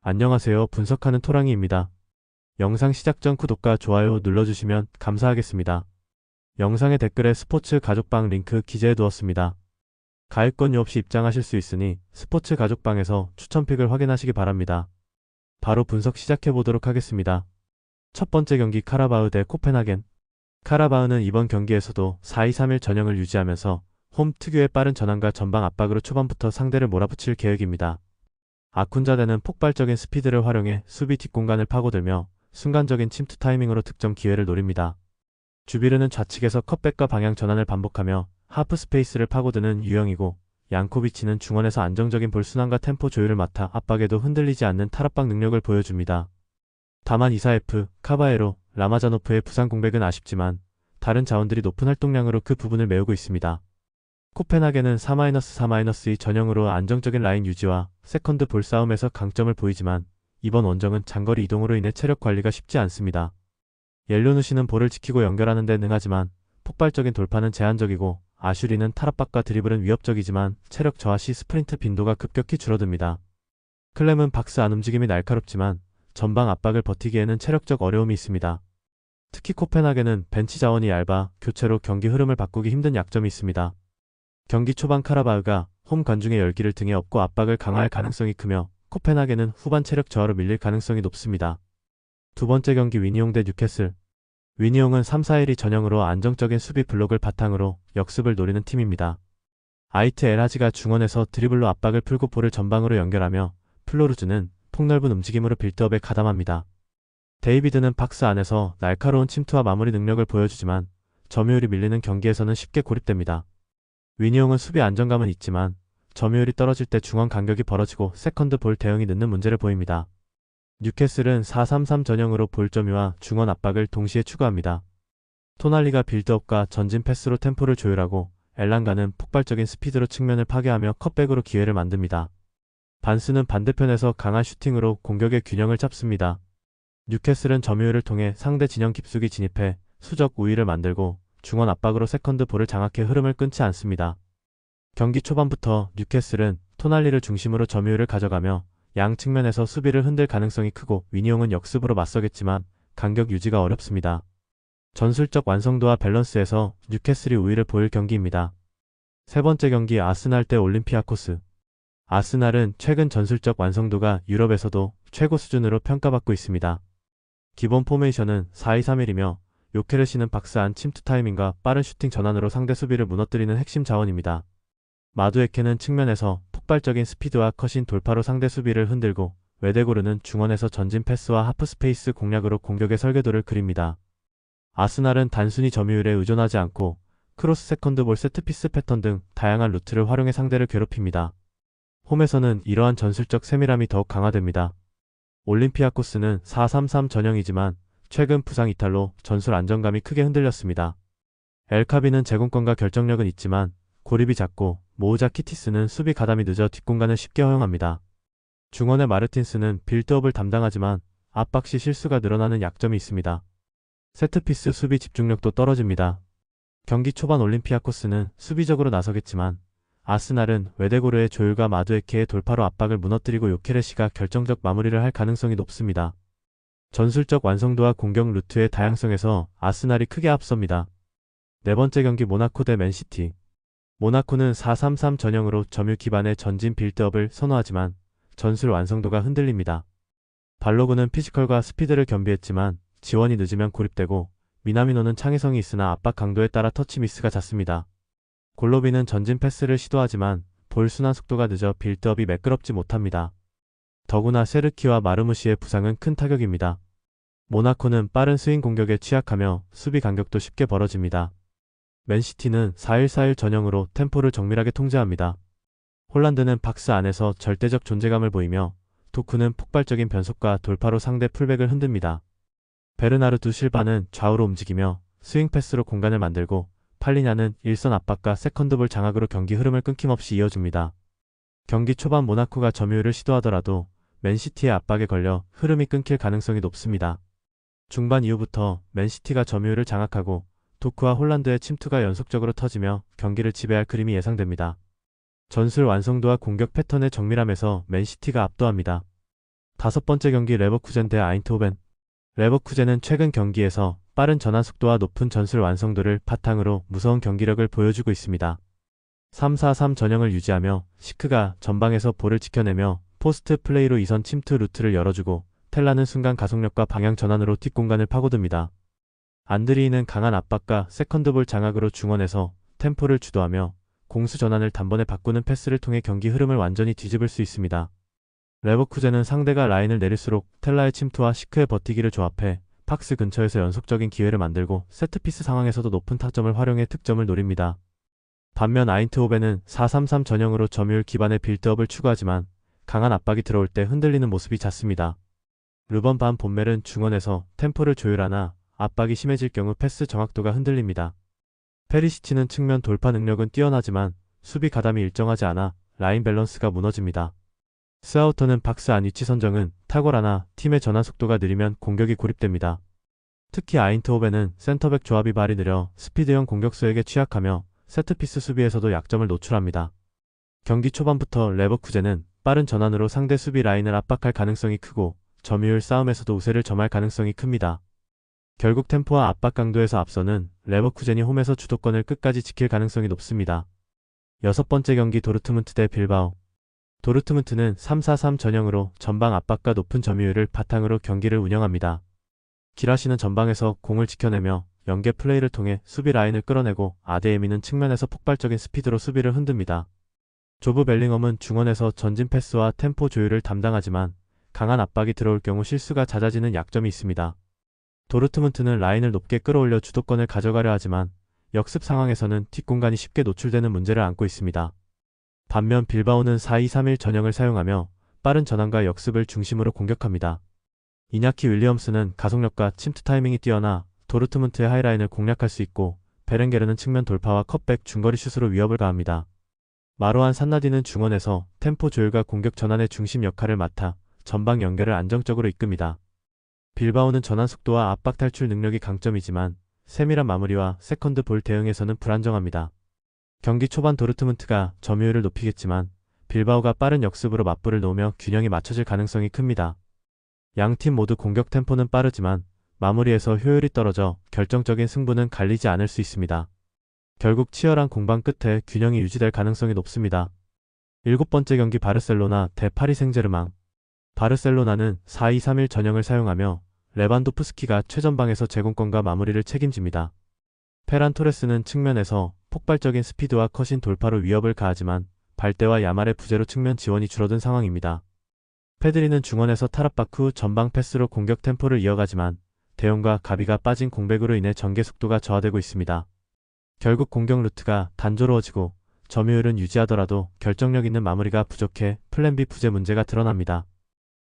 안녕하세요. 분석하는 토랑이입니다. 영상 시작 전 구독과 좋아요 눌러주시면 감사하겠습니다. 영상의 댓글에 스포츠 가족방 링크 기재해 두었습니다. 가입권료 없이 입장하실 수 있으니 스포츠 가족방에서 추천픽을 확인하시기 바랍니다. 바로 분석 시작해 보도록 하겠습니다. 첫 번째 경기 카라바흐 대 코펜하겐. 카라바흐는 이번 경기에서도 4-2-3-1 전형을 유지하면서 홈 특유의 빠른 전환과 전방 압박으로 초반부터 상대를 몰아붙일 계획입니다. 아쿤자대는 폭발적인 스피드를 활용해 수비 뒷공간을 파고들며 순간적인 침투 타이밍으로 득점 기회를 노립니다. 주비르는 좌측에서 컷백과 방향 전환을 반복하며 하프 스페이스를 파고드는 유형이고, 양코비치는 중원에서 안정적인 볼 순환과 템포 조율을 맡아 압박에도 흔들리지 않는 탈압박 능력을 보여줍니다. 다만 이사에프, 카바에로, 라마자노프의 부상 공백은 아쉽지만 다른 자원들이 높은 활동량으로 그 부분을 메우고 있습니다. 코펜하겐은 4-4-2 전형으로 안정적인 라인 유지와 세컨드 볼 싸움에서 강점을 보이지만 이번 원정은 장거리 이동으로 인해 체력 관리가 쉽지 않습니다. 옐로누시는 볼을 지키고 연결하는 데 능하지만 폭발적인 돌파는 제한적이고, 아슈리는 탈압박과 드리블은 위협적이지만 체력 저하 시 스프린트 빈도가 급격히 줄어듭니다. 클렘은 박스 안 움직임이 날카롭지만 전방 압박을 버티기에는 체력적 어려움이 있습니다. 특히 코펜하겐은 벤치 자원이 얇아 교체로 경기 흐름을 바꾸기 힘든 약점이 있습니다. 경기 초반 카라바흐가 홈 관중의 열기를 등에 업고 압박을 강화할 가능성이 크며 코펜하겐은 후반 체력 저하로 밀릴 가능성이 높습니다. 두 번째 경기 위니옹 대 뉴캐슬. 위니옹은 3-4-1-2 전형으로 안정적인 수비 블록을 바탕으로 역습을 노리는 팀입니다. 아이트 엘하지가 중원에서 드리블로 압박을 풀고 볼을 전방으로 연결하며 플로르즈는 폭넓은 움직임으로 빌드업에 가담합니다. 데이비드는 박스 안에서 날카로운 침투와 마무리 능력을 보여주지만 점유율이 밀리는 경기에서는 쉽게 고립됩니다. 위니옹은 수비 안정감은 있지만 점유율이 떨어질 때 중원 간격이 벌어지고 세컨드 볼 대응이 늦는 문제를 보입니다. 뉴캐슬은 4-3-3 전형으로 볼 점유와 중원 압박을 동시에 추구합니다. 토날리가 빌드업과 전진 패스로 템포를 조율하고, 엘랑가는 폭발적인 스피드로 측면을 파괴하며 컷백으로 기회를 만듭니다. 반스는 반대편에서 강한 슈팅으로 공격의 균형을 잡습니다. 뉴캐슬은 점유율을 통해 상대 진영 깊숙이 진입해 수적 우위를 만들고 중원 압박으로 세컨드 볼을 장악해 흐름을 끊지 않습니다. 경기 초반부터 뉴캐슬은 토날리를 중심으로 점유율을 가져가며 양 측면에서 수비를 흔들 가능성이 크고, 위니옹은 역습으로 맞서겠지만 간격 유지가 어렵습니다. 전술적 완성도와 밸런스에서 뉴캐슬이 우위를 보일 경기입니다. 세 번째 경기 아스날 대 올림피아코스. 아스날은 최근 전술적 완성도가 유럽에서도 최고 수준으로 평가받고 있습니다. 기본 포메이션은 4-2-3-1이며 요케르시는 박스 안 침투 타이밍과 빠른 슈팅 전환으로 상대 수비를 무너뜨리는 핵심 자원입니다. 마두에케는 측면에서 폭발적인 스피드와 컷인 돌파로 상대 수비를 흔들고, 웨데고르는 중원에서 전진 패스와 하프 스페이스 공략으로 공격의 설계도를 그립니다. 아스날은 단순히 점유율에 의존하지 않고 크로스 세컨드볼 세트피스 패턴 등 다양한 루트를 활용해 상대를 괴롭힙니다. 홈에서는 이러한 전술적 세밀함이 더욱 강화됩니다. 올림피아코스는 4-3-3 전형이지만 최근 부상 이탈로 전술 안정감이 크게 흔들렸습니다. 엘카비는 제공권과 결정력은 있지만 고립이 작고, 모우자 키티스는 수비 가담이 늦어 뒷공간을 쉽게 허용합니다. 중원의 마르틴스는 빌드업을 담당하지만 압박 시 실수가 늘어나는 약점이 있습니다. 세트피스 수비 집중력도 떨어집니다. 경기 초반 올림피아코스는 수비적으로 나서겠지만 아스날은 웨데고르의 조율과 마두에케의 돌파로 압박을 무너뜨리고 요케레시가 결정적 마무리를 할 가능성이 높습니다. 전술적 완성도와 공격 루트의 다양성에서 아스날이 크게 앞섭니다. 네 번째 경기 모나코 대 맨시티. 모나코는 4-3-3 전형으로 점유 기반의 전진 빌드업을 선호하지만 전술 완성도가 흔들립니다. 발로그는 피지컬과 스피드를 겸비했지만 지원이 늦으면 고립되고, 미나미노는 창의성이 있으나 압박 강도에 따라 터치 미스가 잦습니다. 골로비는 전진 패스를 시도하지만 볼 순환 속도가 늦어 빌드업이 매끄럽지 못합니다. 더구나 세르키와 마르무시의 부상은 큰 타격입니다. 모나코는 빠른 스윙 공격에 취약하며 수비 간격도 쉽게 벌어집니다. 맨시티는 4-1-4-1 전형으로 템포를 정밀하게 통제합니다. 홀란드는 박스 안에서 절대적 존재감을 보이며 도쿠는 폭발적인 변속과 돌파로 상대 풀백을 흔듭니다. 베르나르두 실바는 좌우로 움직이며 스윙 패스로 공간을 만들고, 팔리냐는 일선 압박과 세컨드볼 장악으로 경기 흐름을 끊김없이 이어줍니다. 경기 초반 모나코가 점유율을 시도하더라도 맨시티의 압박에 걸려 흐름이 끊길 가능성이 높습니다. 중반 이후부터 맨시티가 점유율을 장악하고 도크와 홀란드의 침투가 연속적으로 터지며 경기를 지배할 그림이 예상됩니다. 전술 완성도와 공격 패턴의 정밀함에서 맨시티가 압도합니다. 5번째 경기 레버쿠젠 대 아인트호벤. 레버쿠젠은 최근 경기에서 빠른 전환 속도와 높은 전술 완성도를 바탕으로 무서운 경기력을 보여주고 있습니다. 3-4-3 전형을 유지하며 시크가 전방에서 볼을 지켜내며 포스트 플레이로 이선 침투 루트를 열어주고 텔라는 순간 가속력과 방향 전환으로 뒷공간을 파고듭니다. 안드리히는 강한 압박과 세컨드볼 장악으로 중원에서 템포를 주도하며 공수 전환을 단번에 바꾸는 패스를 통해 경기 흐름을 완전히 뒤집을 수 있습니다. 레버쿠젠은 상대가 라인을 내릴수록 텔라의 침투와 시크의 버티기를 조합해 박스 근처에서 연속적인 기회를 만들고 세트피스 상황에서도 높은 타점을 활용해 득점을 노립니다. 반면 아인트호벤은 4-3-3 전형으로 점유율 기반의 빌드업을 추구하지만 강한 압박이 들어올 때 흔들리는 모습이 잦습니다. 르번 반 본멜은 중원에서 템포를 조율하나 압박이 심해질 경우 패스 정확도가 흔들립니다. 페리시치는 측면 돌파 능력은 뛰어나지만 수비 가담이 일정하지 않아 라인 밸런스가 무너집니다. 스아우터는 박스 안 위치 선정은 탁월하나 팀의 전환 속도가 느리면 공격이 고립됩니다. 특히 아인트호벤은 센터백 조합이 발이 느려 스피드형 공격수에게 취약하며 세트피스 수비에서도 약점을 노출합니다. 경기 초반부터 레버쿠젠은 빠른 전환으로 상대 수비 라인을 압박할 가능성이 크고 점유율 싸움에서도 우세를 점할 가능성이 큽니다. 결국 템포와 압박 강도에서 앞서는 레버쿠젠이 홈에서 주도권을 끝까지 지킬 가능성이 높습니다. 6번째 경기 도르트문트 대 빌바오. 도르트문트는 3-4-3 전형으로 전방 압박과 높은 점유율을 바탕으로 경기를 운영합니다. 기라시는 전방에서 공을 지켜내며 연계 플레이를 통해 수비 라인을 끌어내고 아데에미는 측면에서 폭발적인 스피드로 수비를 흔듭니다. 조브 벨링엄은 중원에서 전진 패스와 템포 조율을 담당하지만 강한 압박이 들어올 경우 실수가 잦아지는 약점이 있습니다. 도르트문트는 라인을 높게 끌어올려 주도권을 가져가려 하지만 역습 상황에서는 뒷공간이 쉽게 노출되는 문제를 안고 있습니다. 반면 빌바오는 4-2-3-1 전형을 사용하며 빠른 전환과 역습을 중심으로 공격합니다. 이냐키 윌리엄스는 가속력과 침투 타이밍이 뛰어나 도르트문트의 하이라인을 공략할 수 있고 베렌게르는 측면 돌파와 컷백 중거리 슛으로 위협을 가합니다. 마로안 산나디는 중원에서 템포 조율과 공격 전환의 중심 역할을 맡아 전방 연결을 안정적으로 이끕니다. 빌바오는 전환 속도와 압박 탈출 능력이 강점이지만 세밀한 마무리와 세컨드 볼 대응에서는 불안정합니다. 경기 초반 도르트문트가 점유율을 높이겠지만 빌바오가 빠른 역습으로 맞불을 놓으며 균형이 맞춰질 가능성이 큽니다. 양팀 모두 공격 템포는 빠르지만 마무리에서 효율이 떨어져 결정적인 승부는 갈리지 않을 수 있습니다. 결국 치열한 공방 끝에 균형이 유지될 가능성이 높습니다. 7번째 경기 바르셀로나 대 파리 생제르맹. 바르셀로나는 4-2-3-1 전형을 사용하며 레반도프스키가 최전방에서 제공권과 마무리를 책임집니다. 페란 토레스는 측면에서 폭발적인 스피드와 컷인 돌파로 위협을 가하지만 발대와 야말의 부재로 측면 지원이 줄어든 상황입니다. 페드리는 중원에서 타락박 후 전방 패스로 공격 템포를 이어가지만 대용과 가비가 빠진 공백으로 인해 전개 속도가 저하되고 있습니다. 결국 공격 루트가 단조로워지고 점유율은 유지하더라도 결정력 있는 마무리가 부족해 플랜 B 부재 문제가 드러납니다.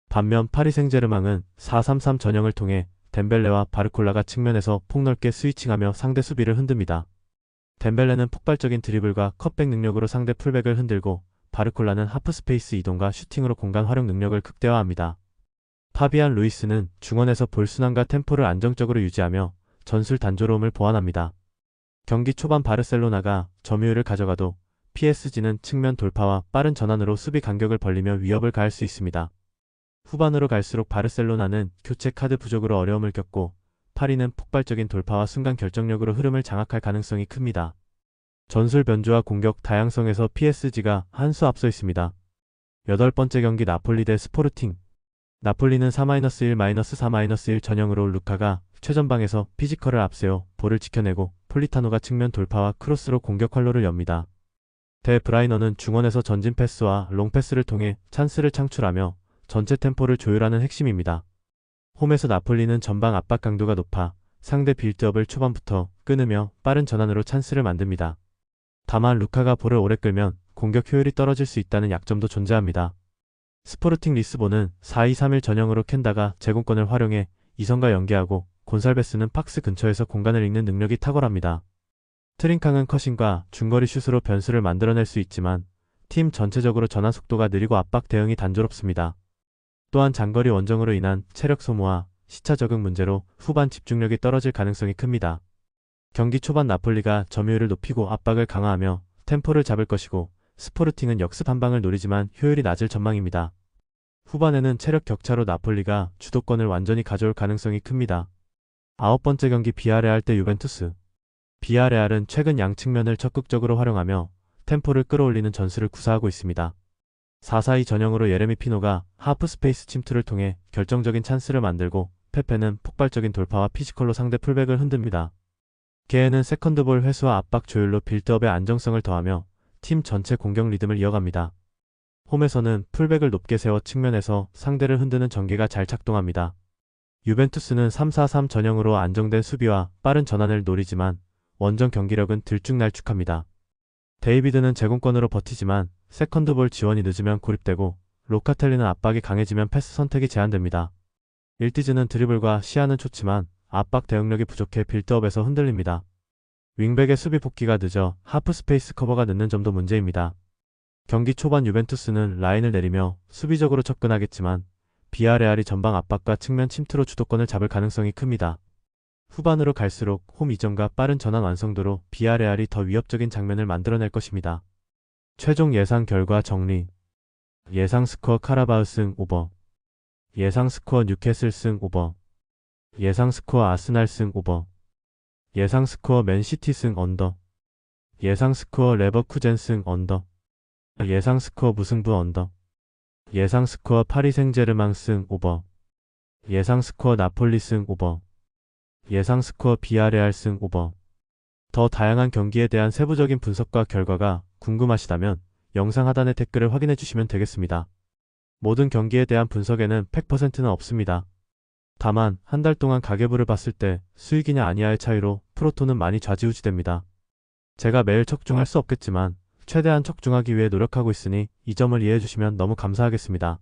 반면 파리 생제르맹은 4-3-3 전형을 통해 덴벨레와 바르콜라가 측면에서 폭넓게 스위칭하며 상대 수비를 흔듭니다. 덴벨레는 폭발적인 드리블과 컷백 능력으로 상대 풀백을 흔들고 바르콜라는 하프스페이스 이동과 슈팅으로 공간 활용 능력을 극대화합니다. 파비안 루이스는 중원에서 볼 순환과 템포를 안정적으로 유지하며 전술 단조로움을 보완합니다. 경기 초반 바르셀로나가 점유율을 가져가도 PSG는 측면 돌파와 빠른 전환으로 수비 간격을 벌리며 위협을 가할 수 있습니다. 후반으로 갈수록 바르셀로나는 교체 카드 부족으로 어려움을 겪고 파리는 폭발적인 돌파와 순간 결정력으로 흐름을 장악할 가능성이 큽니다. 전술 변주와 공격 다양성에서 PSG가 한 수 앞서 있습니다. 8번째 경기 나폴리 대 스포르팅. 나폴리는 4-1-4-1 전형으로 루카가 최전방에서 피지컬을 앞세워 볼을 지켜내고 폴리타노가 측면 돌파와 크로스로 공격 활로를 엽니다. 데 브라이너는 중원에서 전진 패스와 롱 패스를 통해 찬스를 창출하며 전체 템포를 조율하는 핵심입니다. 홈에서 나폴리는 전방 압박 강도가 높아 상대 빌드업을 초반부터 끊으며 빠른 전환으로 찬스를 만듭니다. 다만 루카가 볼을 오래 끌면 공격 효율이 떨어질 수 있다는 약점도 존재합니다. 스포르팅 리스본은 4-2-3-1 전형으로 켄다가 제공권을 활용해 이선과 연계하고 곤살베스는 박스 근처에서 공간을 읽는 능력이 탁월합니다. 트링캉은 컷신과 중거리 슛으로 변수를 만들어낼 수 있지만 팀 전체적으로 전환 속도가 느리고 압박 대응이 단조롭습니다. 또한 장거리 원정으로 인한 체력 소모와 시차 적응 문제로 후반 집중력이 떨어질 가능성이 큽니다. 경기 초반 나폴리가 점유율을 높이고 압박을 강화하며 템포를 잡을 것이고 스포르팅은 역습 한 방을 노리지만 효율이 낮을 전망입니다. 후반에는 체력 격차로 나폴리가 주도권을 완전히 가져올 가능성이 큽니다. 9번째 경기 비아레알 대 유벤투스. 비아레알은 최근 양 측면을 적극적으로 활용하며 템포를 끌어올리는 전술을 구사하고 있습니다. 4-4-2 전형으로 예레미 피노가 하프 스페이스 침투를 통해 결정적인 찬스를 만들고 페페는 폭발적인 돌파와 피지컬로 상대 풀백을 흔듭니다. 게에는 세컨드볼 회수와 압박 조율로 빌드업의 안정성을 더하며 팀 전체 공격 리듬을 이어갑니다. 홈에서는 풀백을 높게 세워 측면에서 상대를 흔드는 전개가 잘 작동합니다. 유벤투스는 3-4-3 전형으로 안정된 수비와 빠른 전환을 노리지만 원정 경기력은 들쭉날쭉합니다. 데이비드는 제공권으로 버티지만 세컨드볼 지원이 늦으면 고립되고 로카텔리는 압박이 강해지면 패스 선택이 제한됩니다. 일티즈는 드리블과 시야는 좋지만 압박 대응력이 부족해 빌드업에서 흔들립니다. 윙백의 수비 복귀가 늦어 하프 스페이스 커버가 늦는 점도 문제입니다. 경기 초반 유벤투스는 라인을 내리며 수비적으로 접근하겠지만 비아레알이 전방 압박과 측면 침투로 주도권을 잡을 가능성이 큽니다. 후반으로 갈수록 홈 이점과 빠른 전환 완성도로 비아레알이 더 위협적인 장면을 만들어낼 것입니다. 최종 예상 결과 정리. 예상 스코어 카라바흐 승 오버. 예상 스코어 뉴캐슬 승 오버. 예상 스코어 아스날 승 오버. 예상 스코어 맨시티 승 언더. 예상 스코어 레버쿠젠 승 언더. 예상 스코어 무승부 언더. 예상 스코어 파리 생제르맹 승 오버. 예상 스코어 나폴리 승 오버. 예상 스코어 비아레알 승 오버. 더 다양한 경기에 대한 세부적인 분석과 결과가 궁금하시다면 영상 하단의 댓글을 확인해 주시면 되겠습니다. 모든 경기에 대한 분석에는 100%는 없습니다. 다만 한 달 동안 가계부를 봤을 때 수익이냐 아니냐의 차이로 프로토는 많이 좌지우지됩니다. 제가 매일 적중할 수 없겠지만 최대한 적중하기 위해 노력하고 있으니 이 점을 이해해 주시면 너무 감사하겠습니다.